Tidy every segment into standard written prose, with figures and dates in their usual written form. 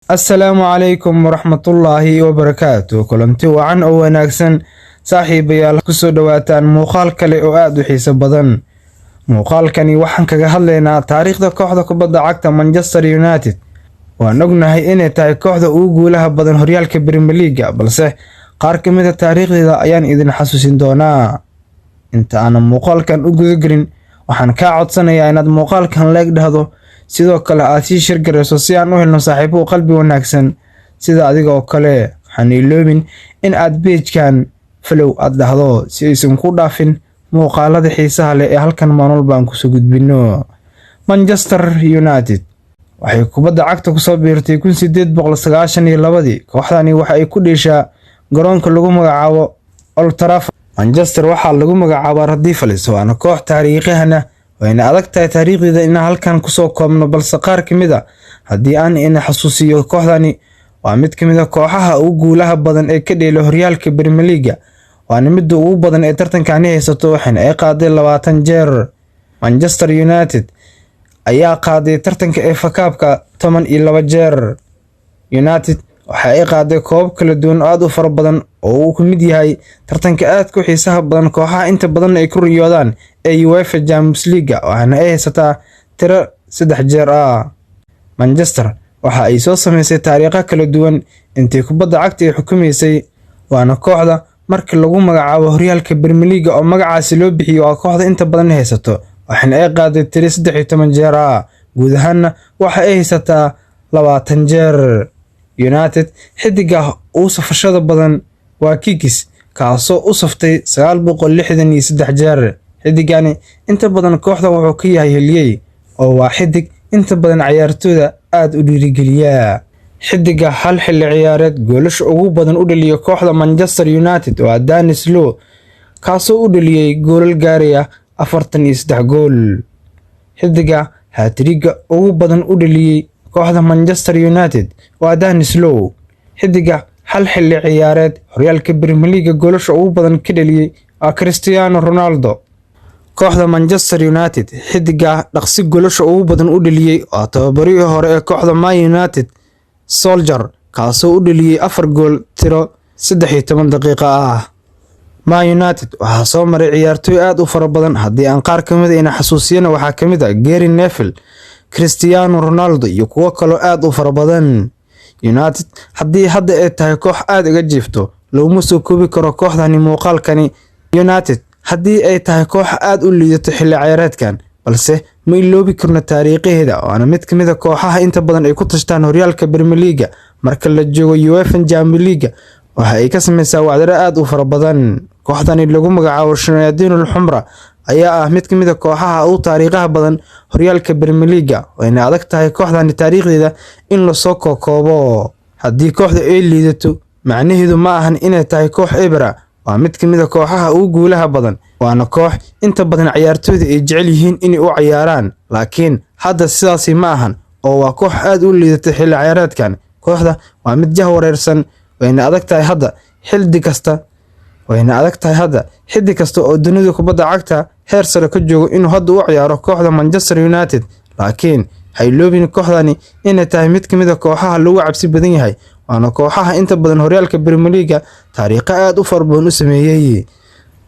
Assalaamu calaykum waraxmatullaahi wabarakaatuh. Kulanti wacan oo wanaagsan saaxiibayaal, ku soo dhawaataan muuqaal kale oo aad u xiiso badan. Muuqaalkani waxaan kaga hadlaynaa taariikhda kooxda kubadda cagta Manchester United. Waan ognahay inay tahay kooxda ugu guulaha badan horyaalka Premier League, balse qaar ka mid ah taariikhdeeda ayaan idin xasuusin doonaa. Inta aan muuqaalkan u guda gelin, waxaan kaa codsanayaa inaad muuqaalkan like dhahdo, sidoo kale aad sii share gareyso si aan u helno saaxiibo qalbi wanaagsan sida adiga oo kale. Waxaan iloobin in aad page-kan follow aad dhahdo si aysan ku dhaafin muuqaalada xiisaha leh ee halkan maalin baan ku soo gudbino. Manchester United waxay kubadda cagta ku soo biirtay 1892. Kooxdani waxa ay ku dheeshaa garoonka lagu magacaabo Old Trafford. Manchester waxaa lagu magacaabaa Radifalis, waana koox taariikhiyan ah. wayna adag tahay taariikhdeeda in halkan ku soo koobno, balse qaar ka mid ah haddii aan ina xasuusiyo, kooxdani waa mid ka mid ah kooxaha ugu guulaha badan ee ka dheela horyaalka Premier League, waana midda ugu badan ee tartankan haysato, waxaana ay qaaday 20 jeer. Manchester United ayaa qaaday tartanka FA Cup-ka 12 jeer. United waxa ay qaaday koobab kala duwan oo aad u fara badan oo uu ka mid yahay tartanka aad ku xiisaha badan kooxaha inta badan ay ku riyoodaan ee UEFA Champions League, waxaana ay haysataa tiro 3 jeer ah. Manchester waxa ay soo sameysay taariikho kala duwan intii kubadda cagta ay xukumaysay, waana kooxda markii lagu magacaabo horyaalka Premier League oo magacaasi loo bixiyo waa kooxda inta badan haysato, waxaana ay qaaday tiro 13 jeer ah. Guud ahaan waxa ay haysataa 20 jeer. United xidiga ugu safashada badan waa Kikis, kaasoo u saftay 963 jeer. xidigani inta badan kooxda wuxuu ka yahay haliyey oo waa xidig inta badan ciyaartooyda aad u dhiirigeliya. xidiga hal xilli ciyaareed goolasha ugu badan u dhaliyay kooxda Manchester United waa Dennis Law, kaasoo u dhaliyay goolal gaaraya 43 gool. xidiga hat-trick ugu badan u dhaliyay kooxda Manchester United waa Dennis Law. xidiga hal xilli ciyaareed horyaalka Premier League goolasha ugu badan ka dhaliyay waa Cristiano Ronaldo. kooxda Manchester United xidiga dhaqsi goolasha ugu badan u dhaliyay waa tababarihii hore ee kooxda Man United Solskjaer, kaasoo u dhaliyay 4 gool tiro 13 daqiiqo ah. Man United waxaa soo maray ciyaartooy aad u fara badan, haddii aan qaar ka mid ah xasuusiyana waxaa ka mid ah Gary Neville, Cristiano Ronaldo iyo kuwo kale aad u fara badan. United haddii hadda ay tahay koox aad uga jiifto, looma soo koobi karo kooxdani muuqaalkani. United haddii ay tahay koox aad u liidato xilli ciyaareedkan, balse ma iloobi karno taariikheeda, waana mid ka mid ah kooxaha inta badan ay ku tashtaan horyaalka Premier League. marka la joogo UEFA Champions League waxa ay ka sameysaa wacdaro aad u fara badan. kooxdani lagu magacaabo Shayaadiinul Xumra ayaa ah mid ka mid ah kooxaha ugu taariikhaha badan horyaalka Premier League, wayna adag tahay kooxdani taariikhdeeda in la soo koobo. haddii kooxda ay liidato, macnaheedu ma ahan inay tahay koox ebra, waa mid ka mid ah kooxaha ugu guulaha badan, waana koox inta badan ciyaartooyda ay jecel yihiin inay u ciyaaraan. laakiin hadda sidaasi ma ahan oo waa koox aad u liidata xilli ciyaareedkan. kooxda waa mid jahwareersan, wayna adag tahay hadda xiddi kasta oo dunida kubadda cagta heer sare ka joogo inuu hadda u ciyaaro kooxda Manchester United. laakiin hayloobin kooxdani inay tahay mid ka mid ah kooxaha lagu cabsi badan yahay, waana kooxaha inta badan horyaalka Premier League taariikho aad u fara badan u sameeyay.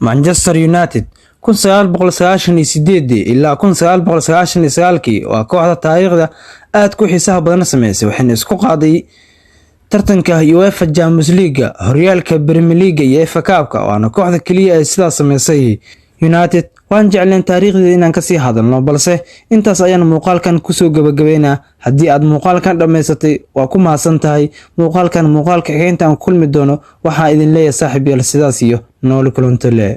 Manchester United 1998 ilaa 1999 waa kooxda taariikhda aad ku xiisaha badan sameysay, waxayna isku qaaday tartanka UEFA Champions League, horyaalka Premier League iyo FA Cup-ka, waana kooxda kaliya ay sidaas sameysay. United waan jeclaan taariikhdeeda inaan ka sii hadalno, balse intaas ayaan muuqaalkan ku soo gabagabeynaa. haddii aad muuqaalkan dhameysatay waa ku mahadsan tahay. muuqaalka xigeentan kulmi doono waxaa idin leeyahay saaxiibayaal, sidaas iyo nooli kulanto leh.